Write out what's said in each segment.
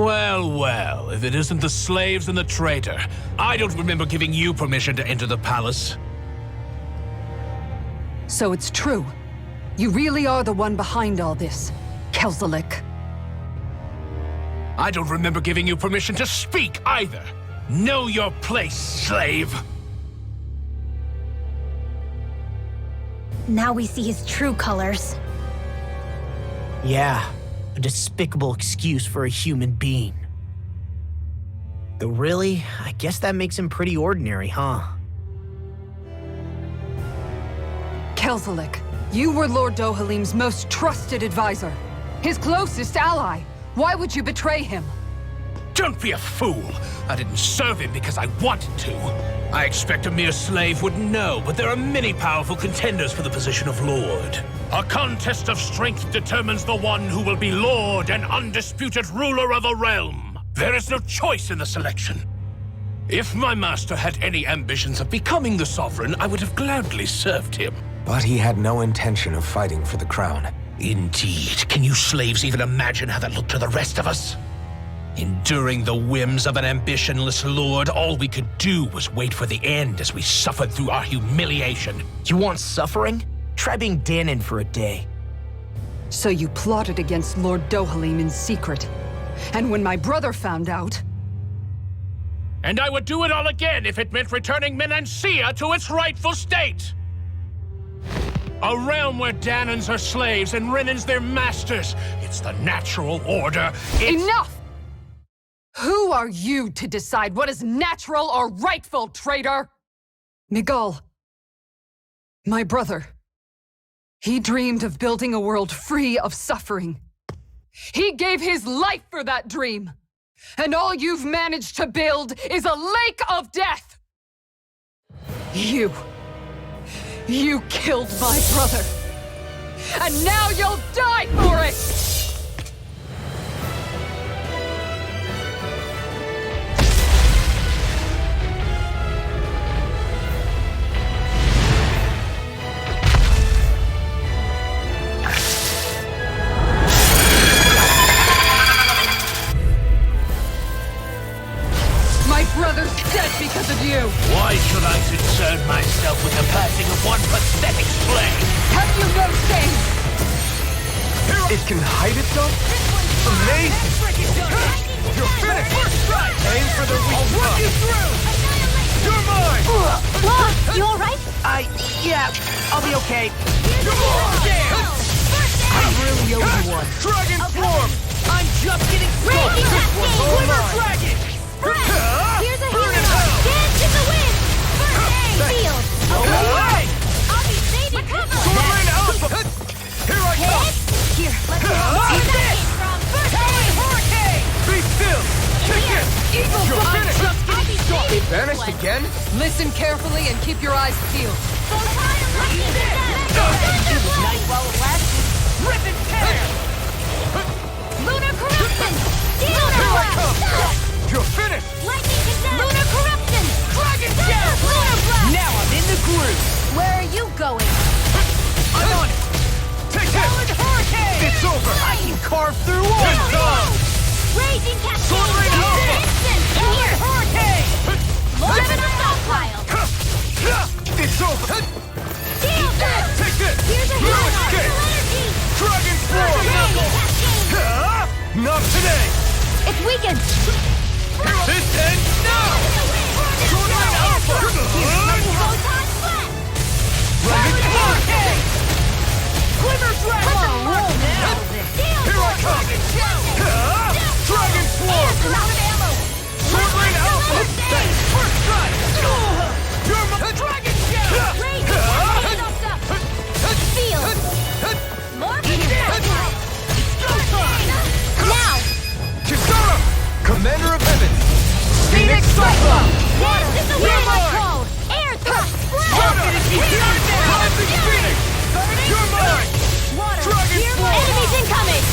Well, well, if it isn't the slaves and the traitor. I don't remember giving you permission to enter the palace. So it's true. You really are the one behind all this, Kelzalik. I don't remember giving you permission to speak either. Know your place, slave. Now we see his true colors. Yeah, a despicable excuse for a human being. Though really, I guess that makes him pretty ordinary, huh? Kelzalik, you were Lord Dohalim's most trusted advisor. His closest ally. Why would you betray him? Don't be a fool! I didn't serve him because I wanted to. I expect a mere slave wouldn't know, but there are many powerful contenders for the position of Lord. A contest of strength determines the one who will be Lord and undisputed ruler of a realm. There is no choice in the selection. If my master had any ambitions of becoming the sovereign, I would have gladly served him. But he had no intention of fighting for the crown. Indeed. Can you slaves even imagine how that looked to the rest of us? Enduring the whims of an ambitionless lord, all we could do was wait for the end as we suffered through our humiliation. You want suffering? Try being Dahnan for a day. So you plotted against Lord Dohalim in secret. And when my brother found out... And I would do it all again if it meant returning Menancia to its rightful state! A realm where Dahnans are slaves and Renans their masters. It's the natural order. Enough! Who are you to decide what is natural or rightful, traitor? Miguel, my brother, he dreamed of building a world free of suffering. He gave his life for that dream. And all you've managed to build is a lake of death! You killed my brother! And now you'll die for it! My brother's dead because of you! Why should I concern myself with the passing of one pathetic slave? Have you no shame? It can hide itself? Amazing! You're finished! First strike! Aim for the weak spot! I'll work you through! You're mine! Lord, you alright? Yeah, I'll be okay. I really owe you one. Dragon Swarm! I'm just getting started. Glimmer Dragon! Here's a hero! Dance in the wind! First aid! Field! Alright! I'll be saving cover! Sword Rain Alpha! Here I come! Here, let's go! Where's that came from? First aid! Hurricane! Be still! Kick it! Eagle You're Fire! finished! I'll be saving Vanished again? Listen carefully and keep your eyes peeled. It was nice while it lasted. Rip and tear! Lunar corruption! Steel Here I blast! come! You're finished! Lightning condemn! Lunar corruption! Dragon Gem! Lunar blast! Now I'm in the groove. Where are you going? I'm on it! Take it! Hurricane! It's over! I can carve through It's walls. done! Raging cascade! Sword Rain Alpha! Instant! Here! Hurricane! Living on stockpile! It's over! Steel blast! Take this! Here's a Blue hero! escape! Energy! Dragon Swarm! Raging cascade! Not today! It's weakened! This ends now! Sword Rain Alpha! Photon flat! Dragon Hurricane! Glimmer Dragon! Here I come! Dragon Swarm! Out of ammo! Sword Rain Alpha! First strike! You're my Dragon Gem! Rage! Enough stuff! Field! Morbid Now! Kisara! Commander of Heaven! Phoenix Cyclone. Dance in the wind like cold! Air thrust! Rising Phoenix! You're mine! Water! Dragon Swarm! Enemies incoming!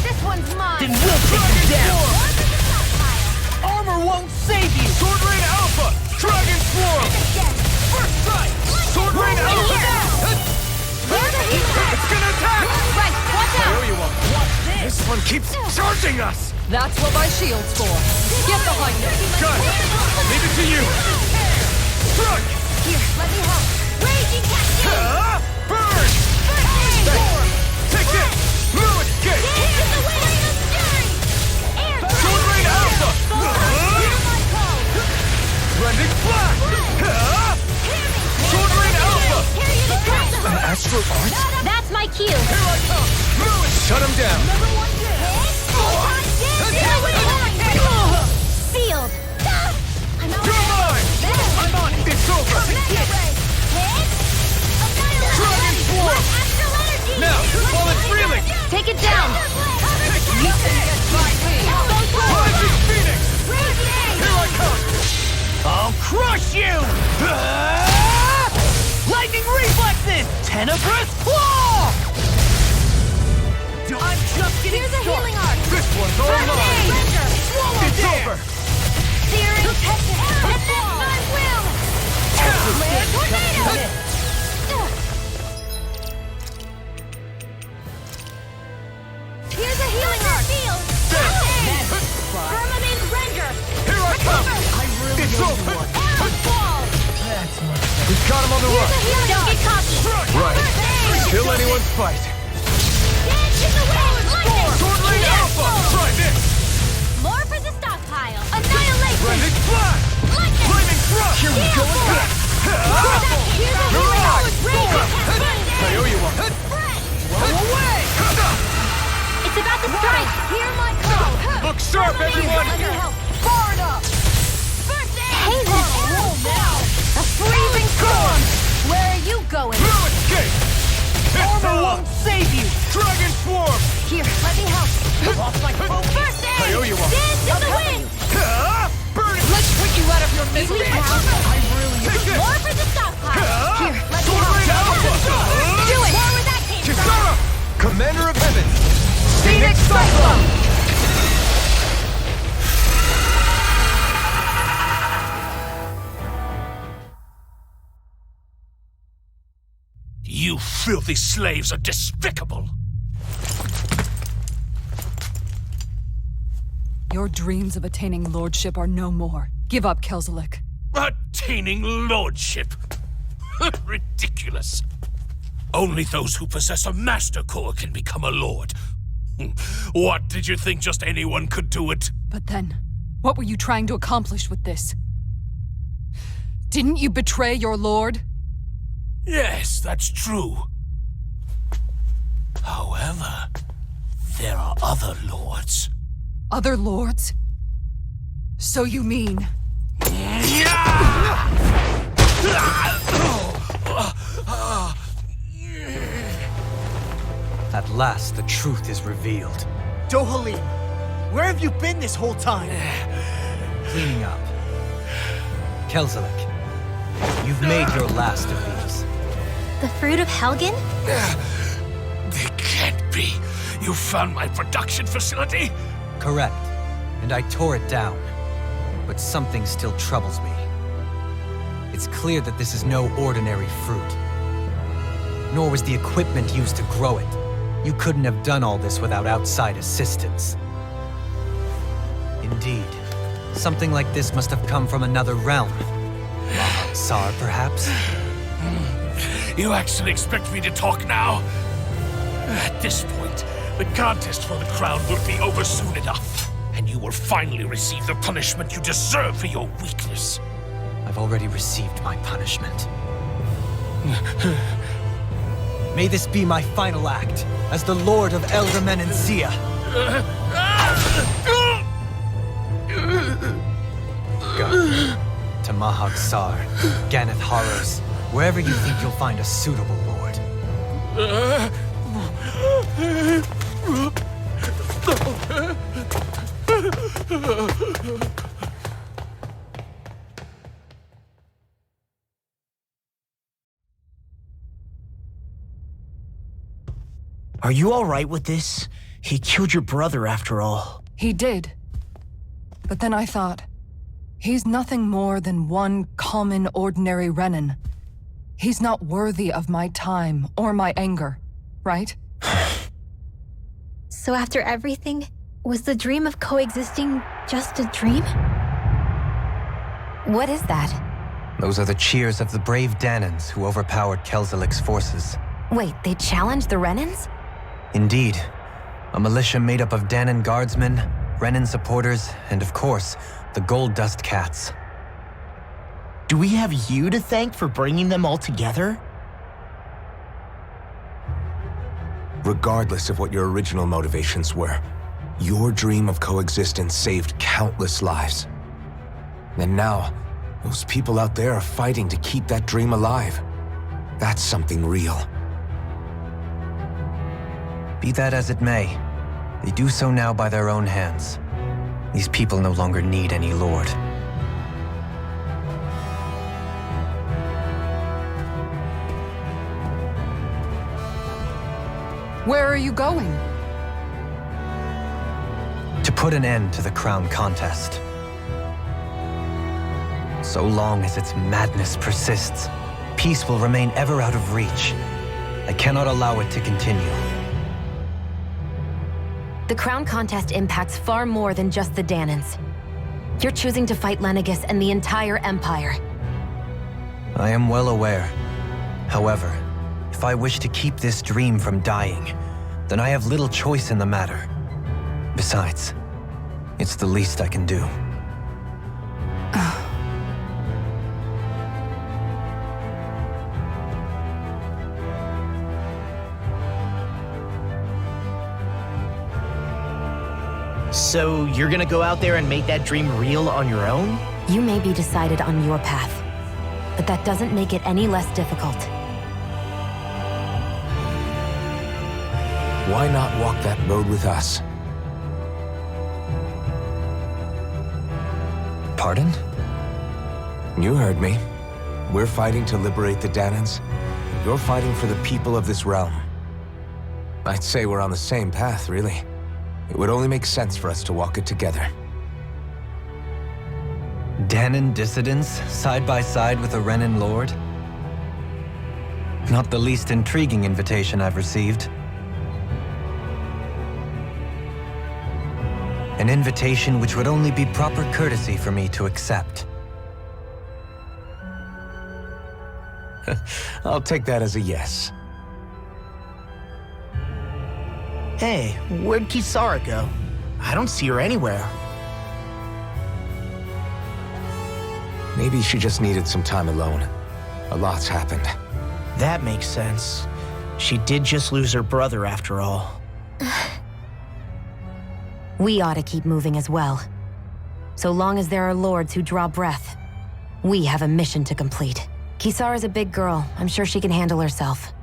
This one's mine! Then we'll take them down. Stockpile! Armor won't save you. Sword Rain Alpha! Dragon Swarm! First strike! Sword Rain Alpha! There's a hero! It's gonna attack! Right, watch out! There you are. This one keeps charging us! That's what my shield's for. Get behind me. Got it! I'll leave it to you! Strike! Here, let me help. Raging cascade! Burn! Storm! Take this! Fluid escape! Into the wind! Fury! Air! Sword Rain Alpha! Hear my call! Blending Flash! Sword Rain Alpha! Carry you to Talka! An Astral Art? That's my cue! Here I come! Fluid! Shut him down! Sealed! You're mine! I'm on it! It's over! Dragon Swarm! Now, while it's reeling! Take it down! Rising Phoenix! Here I come! I'll crush you! Lightning reflexes! Tenebrous claw! I'm just getting Here's a started. healing arc! This one's all mine! It's over! Searing Let my will! Tornado! Here's a healing arc! Firmament Render! Here I come! It's over! Ball! We've got him on the run! Don't get cocky! Right. Kill anyone's fight! Dance in the wind! Lightning! Sword Rain Alpha! Try this! More for the stockpile! Annihilation! Blending Flash! Lightning! Flaming Thrust! Here we go again! Here's a healing arc! I owe you one! Blow away! It's about to strike! Hear my call! Look sharp, everyone! Let me help! Far enough! Haven! A freezing storm! Where are you going? Fluid escape! It's on! Save you! Dragon Swarm! Here, let me help! First aid! I owe you one! Dance in the wind! Burn it! Let's put you out of your misery. Take this! More for the stockpile! Here, let me Sword help! Rain Alpha! Do it! More where that came from! Kisara! Commander of Heaven! Phoenix Cyclone! You filthy slaves are despicable! Your dreams of attaining lordship are no more. Give up, Kelzalik. Attaining lordship? Ridiculous. Only those who possess a master core can become a lord. What, did you think just anyone could do it? But then, what were you trying to accomplish with this? Didn't you betray your lord? Yes, that's true. However, there are other lords. Other lords? So you mean... At last, the truth is revealed. Dohalim, where have you been this whole time? Cleaning up. Kelzalik, you've made your last of these. The fruit of Helgen? They can't be. You found my production facility? Correct. And I tore it down. But something still troubles me. It's clear that this is no ordinary fruit. Nor was the equipment used to grow it. You couldn't have done all this without outside assistance. Indeed. Something like this must have come from another realm. Sar, perhaps? You actually expect me to talk now? At this point, the contest for the crown will be over soon enough, and you will finally receive the punishment you deserve for your weakness. I've already received my punishment. May this be my final act as the Lord of Elde Menancia. Go to Mahag Sar, Ganeth Horrors, wherever you think you'll find a suitable lord. Are you all right with this? He killed your brother after all. He did. But then I thought, he's nothing more than one common, ordinary Renin. He's not worthy of my time or my anger, right? So after everything, Was the dream of coexisting just a dream? What is that? Those are the cheers of the brave Dahnans who overpowered Kelzalik's forces. Wait, they challenged the Renans? Indeed. A militia made up of Dahnan guardsmen, Renan supporters, and of course, the Gold Dust Cats. Do we have you to thank for bringing them all together? Regardless of what your original motivations were, your dream of coexistence saved countless lives. And now, those people out there are fighting to keep that dream alive. That's something real. Be that as it may, they do so now by their own hands. These people no longer need any lord. Where are you going? To put an end to the crown contest. So long as its madness persists, peace will remain ever out of reach. I cannot allow it to continue. The crown contest impacts far more than just the Dahnans. You're choosing to fight Lenegis and the entire Empire. I am well aware. However, if I wish to keep this dream from dying, then I have little choice in the matter. Besides, it's the least I can do. So you're gonna go out there and make that dream real on your own? You may be decided on your path, but that doesn't make it any less difficult. Why not walk that road with us? Pardon? You heard me. We're fighting to liberate the Dahnans. You're fighting for the people of this realm. I'd say we're on the same path, really. It would only make sense for us to walk it together. Dahnan dissidents, side by side with a Renan lord? Not the least intriguing invitation I've received. An invitation which would only be proper courtesy for me to accept. I'll take that as a yes. Hey, where'd Kisara go? I don't see her anywhere. Maybe she just needed some time alone. A lot's happened. That makes sense. She did just lose her brother after all. We ought to keep moving as well. So long as there are lords who draw breath, we have a mission to complete. Kisara's a big girl. I'm sure she can handle herself.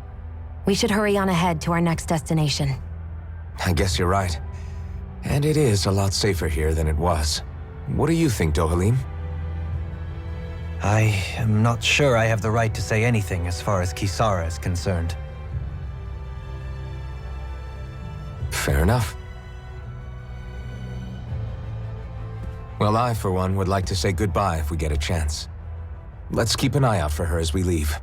We should hurry on ahead to our next destination. I guess you're right. And it is a lot safer here than it was. What do you think, Dohalim? I am not sure I have the right to say anything as far as Kisara is concerned. Fair enough. Well, I, for one, would like to say goodbye if we get a chance. Let's keep an eye out for her as we leave.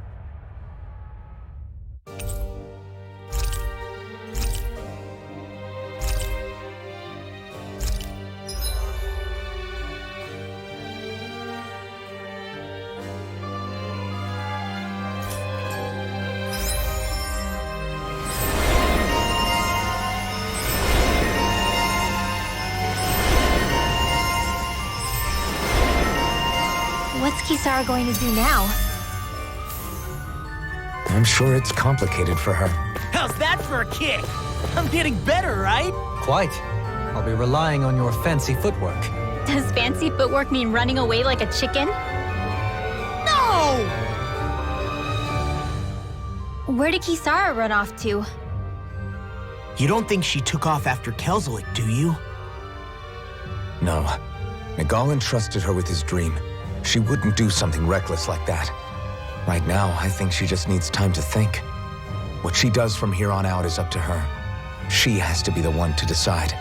What's Kisara going to do now? I'm sure it's complicated for her. How's that for a kick? I'm getting better, right? Quite. I'll be relying on your fancy footwork. Does fancy footwork mean running away like a chicken? No! Where did Kisara run off to? You don't think she took off after Kelzalik, do you? No. Megal entrusted her with his dream. She wouldn't do something reckless like that. Right now, I think she just needs time to think. What she does from here on out is up to her. She has to be the one to decide.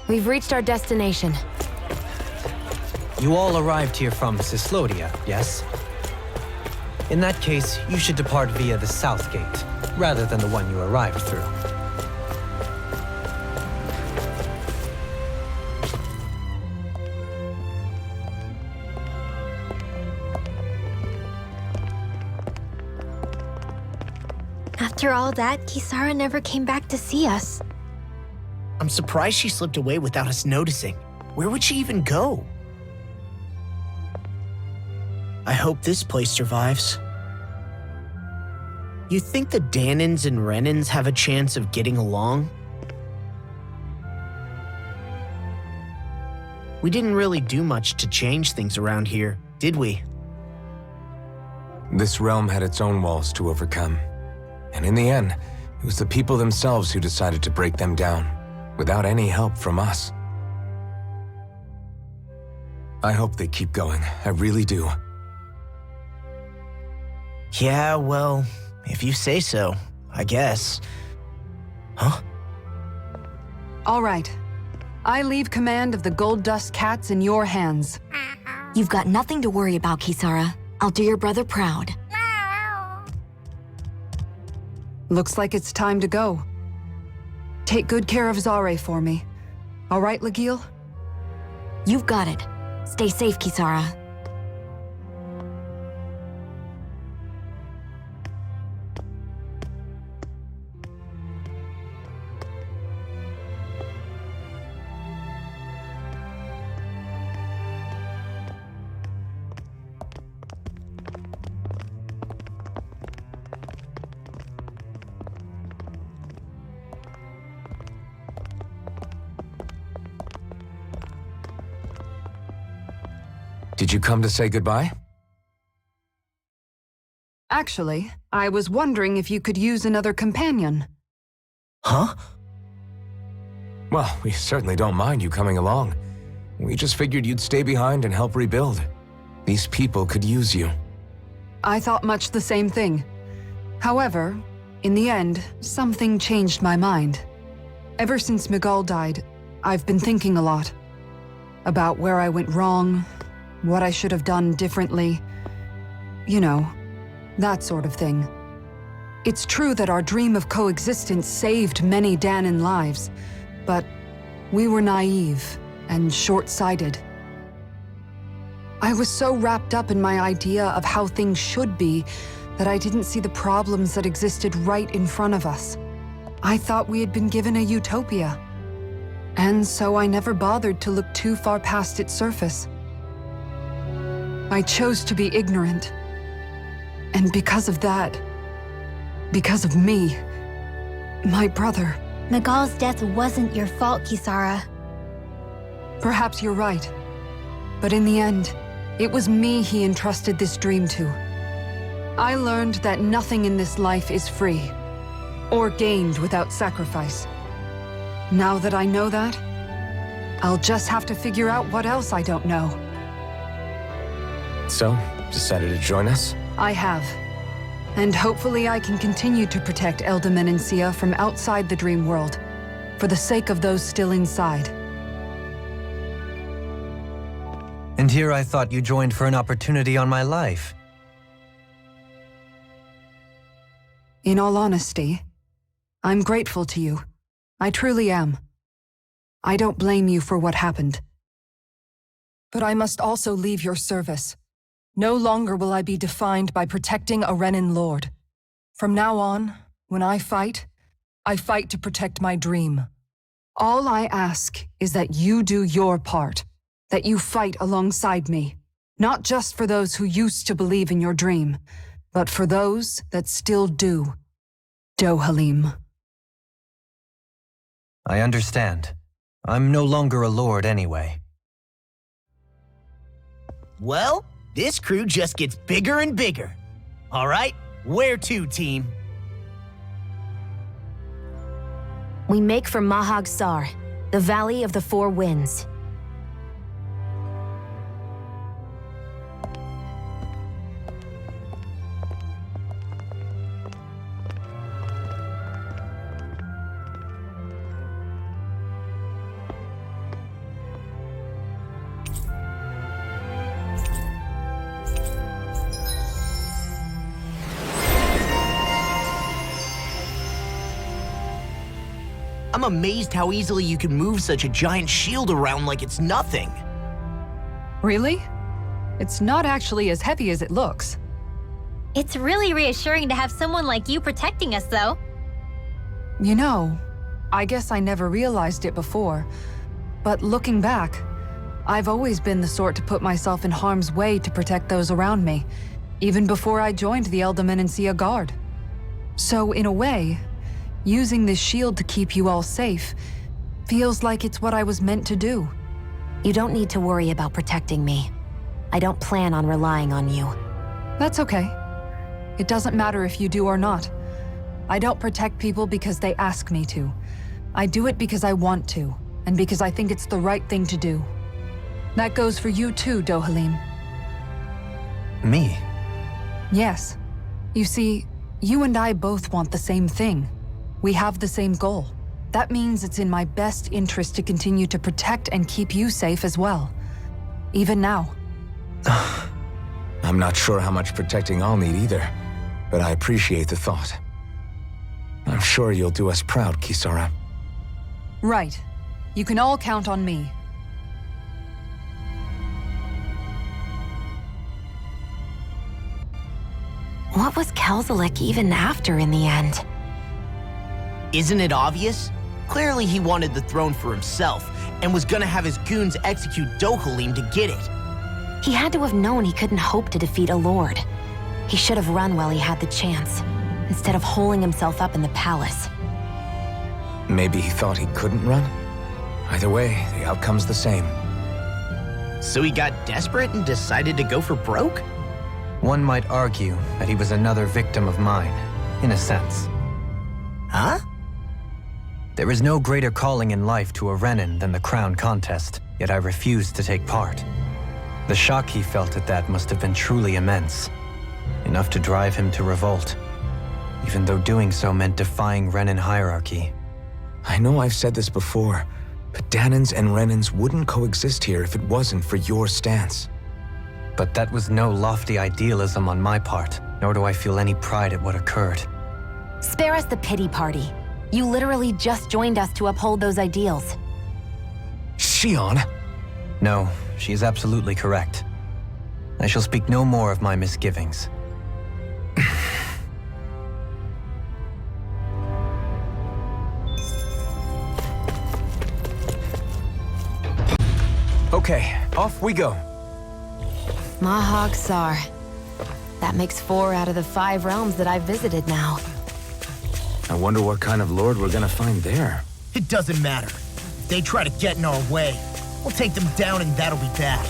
We've reached our destination. You all arrived here from Cislodia, yes? In that case, you should depart via the south gate, rather than the one you arrived through. After all that, Kisara never came back to see us. I'm surprised she slipped away without us noticing. Where would she even go? I hope this place survives. You think the Dahnans and Renans have a chance of getting along? We didn't really do much to change things around here, did we? This realm had its own walls to overcome. And in the end, it was the people themselves who decided to break them down, without any help from us. I hope they keep going, I really do. Yeah, well, if you say so, I guess. Huh? All right. I leave command of the Gold Dust Cats in your hands. You've got nothing to worry about, Kisara. I'll do your brother proud. Looks like it's time to go. Take good care of Zare for me. All right, Legil? You've got it. Stay safe, Kisara. Did you come to say goodbye? Actually, I was wondering if you could use another companion. Huh? Well, we certainly don't mind you coming along. We just figured you'd stay behind and help rebuild. These people could use you. I thought much the same thing. However, in the end, something changed my mind. Ever since Miguel died, I've been thinking a lot. About where I went wrong, what I should have done differently. You know, that sort of thing. It's true that our dream of coexistence saved many Dahnan lives, but we were naive and short-sighted. I was so wrapped up in my idea of how things should be that I didn't see the problems that existed right in front of us. I thought we had been given a utopia. And so I never bothered to look too far past its surface. I chose to be ignorant. And because of that, because of me, my brother... Miguel's death wasn't your fault, Kisara. Perhaps you're right. But in the end, it was me he entrusted this dream to. I learned that nothing in this life is free, or gained without sacrifice. Now that I know that, I'll just have to figure out what else I don't know. So, decided to join us? I have. And hopefully I can continue to protect Elde Menancia from outside the dream world, for the sake of those still inside. And here I thought you joined for an opportunity on my life. In all honesty, I'm grateful to you. I truly am. I don't blame you for what happened. But I must also leave your service. No longer will I be defined by protecting a Renan lord. From now on, when I fight to protect my dream. All I ask is that you do your part, that you fight alongside me, not just for those who used to believe in your dream, but for those that still do. Dohalim. I understand. I'm no longer a lord anyway. Well, this crew just gets bigger and bigger. All right, where to, team? We make for Mahag Sar, the Valley of the Four Winds. I'm amazed how easily you can move such a giant shield around like it's nothing. Really? It's not actually as heavy as it looks. It's really reassuring to have someone like you protecting us, though. You know, I guess I never realized it before, but looking back, I've always been the sort to put myself in harm's way to protect those around me, even before I joined the Elde Menancia Guard. So in a way, using this shield to keep you all safe feels like it's what I was meant to do. You don't need to worry about protecting me. I don't plan on relying on you. That's okay. It doesn't matter if you do or not. I don't protect people because they ask me to. I do it because I want to, and because I think it's the right thing to do. That goes for you too, Dohalim. Me? Yes. You see, you and I both want the same thing. We have the same goal. That means it's in my best interest to continue to protect and keep you safe as well. Even now. I'm not sure how much protecting I'll need either, but I appreciate the thought. I'm sure you'll do us proud, Kisara. Right. You can all count on me. What was Kelzalik even after in the end? Isn't it obvious? Clearly he wanted the throne for himself, and was gonna have his goons execute Dohalim to get it. He had to have known he couldn't hope to defeat a lord. He should have run while he had the chance, instead of holding himself up in the palace. Maybe he thought he couldn't run? Either way, the outcome's the same. So he got desperate and decided to go for broke? One might argue that he was another victim of mine, in a sense. Huh? There is no greater calling in life to a Renin than the crown contest, yet I refused to take part. The shock he felt at that must have been truly immense, enough to drive him to revolt, even though doing so meant defying Renin hierarchy. I know I've said this before, but Dahnans and Renins wouldn't coexist here if it wasn't for your stance. But that was no lofty idealism on my part, nor do I feel any pride at what occurred. Spare us the pity party. You literally just joined us to uphold those ideals. Shion! No, she is absolutely correct. I shall speak no more of my misgivings. Okay, off we go. Mahag Sar. That makes 4 out of the 5 realms that I've visited now. I wonder what kind of lord we're gonna find there. It doesn't matter. If they try to get in our way, we'll take them down and that'll be that.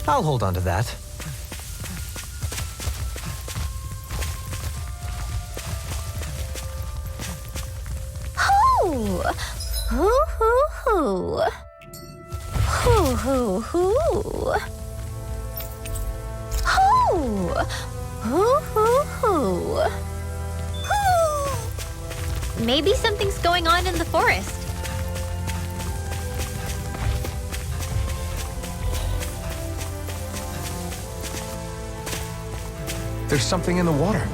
I'll hold on to that. Hoo! Hoo hoo hoo! Hoo hoo hoo! Hoo! Hoo hoo hoo! Hoo! Maybe something's going on in the forest. There's something in the water.